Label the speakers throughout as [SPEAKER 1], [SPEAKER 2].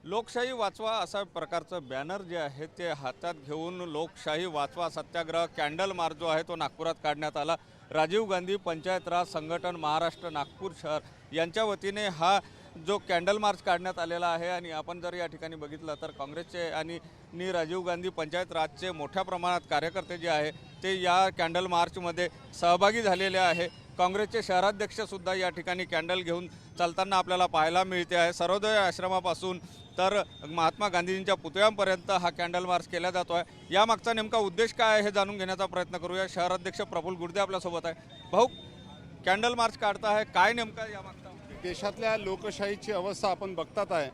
[SPEAKER 1] लोकशाही वाचवा असा प्रकारचं बॅनर जे आहे ते हातात घेऊन लोकशाही वाचवा सत्याग्रह कॅन्डल मार्च जो आहे तो नागपुरात काढण्यात आला। राजीव गांधी पंचायत राज संघटन महाराष्ट्र नागपूर शहर यांच्या वतीने हा जो कॅन्डल मार्च काढण्यात आलेला आहे। आणि आपण जर या ठिकाणी बघितलं तर काँग्रेसचे आणि राजीव गांधी पंचायत राजचे मोठ्या प्रमाणात कार्यकर्ते जे आहे ते या कॅन्डल मार्चमध्ये सहभागी झालेले आहे। काँग्रेसचे शहराध्यक्ष सुद्धा या ठिकाणी कॅन्डल घेऊन चालताना आपल्याला पाहायला मिळते आहे। सर्वोदय आश्रमापासून तर महात्मा गांधींच्या पुतळ्यापर्यंत हा कॅन्डल मार्च केला जातो आहे। यामागचा नेमका उद्देश काय आहे हे जाणून घेण्याचा प्रयत्न करूया। शहराध्यक्ष प्रफुल्ल गुर्दे आपल्यासोबत आहे। भाऊ, कॅन्डल मार्च काढता आहे, काय नेमका यामागचा उद्देश?
[SPEAKER 2] देशातल्या लोकशाहीची अवस्था आपण बघतात आहे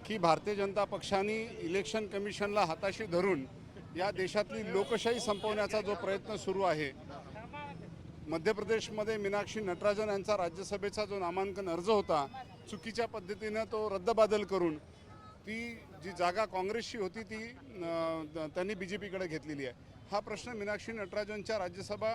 [SPEAKER 2] की भारतीय जनता पक्षाने इलेक्शन कमिशनला हाताशी धरून या देशातली लोकशाही संपवण्याचा जो प्रयत्न सुरू आहे। मध्य प्रदेशमध्ये मीनाक्षी नटराजन यांचा राज्यसभेचा जो नामांकन अर्ज होता चुकीच्या पद्धतीने तो रद्दबादल करून ती जी जागा काँग्रेसची होती ती त्यांनी बीजेपीकडे घेतलेली आहे। हा प्रश्न मीनाक्षी नटराजनच्या राज्यसभा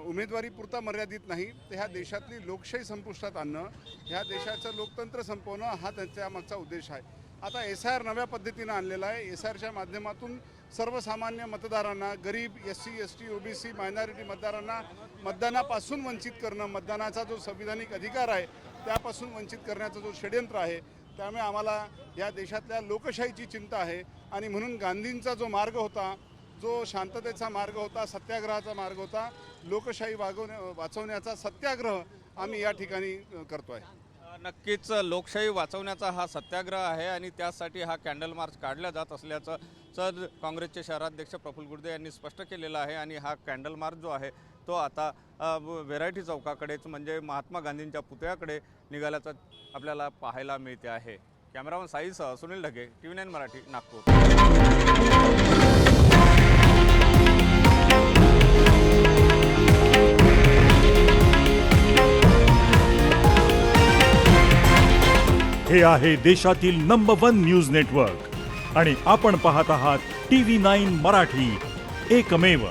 [SPEAKER 2] उमेदवारीपुरता मर्यादित नाही, तर ह्या देशातली लोकशाही संपुष्टात आणणं, ह्या देशाचं लोकतंत्र संपवणं हा त्याच्या मागचा उद्देश आहे। आता SIR नव्या पद्धतीनं आणलेला आहे। SIRच्या माध्यमातून सर्वसामान्य मतदारांना, गरीब, SC, ST, OBC, मायनॉरिटी मतदारांना मतदानापासून वंचित करणं, मतदानाचा जो संविधानिक अधिकार आहे त्यापासून वंचित करण्याचं जो षड्यंत्र आहे, त्यामुळे आम्हाला या देशातल्या लोकशाहीची चिंता आहे। आणि म्हणून गांधींचा जो मार्ग होता, जो शांततेचा मार्ग होता, सत्याग्रहाचा मार्ग होता, लोकशाही वाचवण्याचा सत्याग्रह आम्ही या ठिकाणी करतोय।
[SPEAKER 1] नक्कीच लोकशाही वाचवण्याचा हा सत्याग्रह आहे आणि त्यासाठी हा कॅन्डल मार्च काढला जात असल्याचं काँग्रेसचे शहराध्यक्ष प्रफुल्ल गुर्दे यांनी स्पष्ट केलेलं आहे। आणि हा कॅन्डल मार्च जो आहे तो आता व्हेरायटी चौकाकडेच म्हणजे महात्मा गांधींच्या पुतळ्याकडे निघाल्याचं आपल्याला पाहायला मिळते आहे। कॅमेरामन साईसह सुनील ढगे, TV9 मराठी, नागपूर।
[SPEAKER 3] हे आहे देशातील नंबर 1 न्यूज नेटवर्क आणि आपण पाहत आहात TV9 मराठी, एकमेव।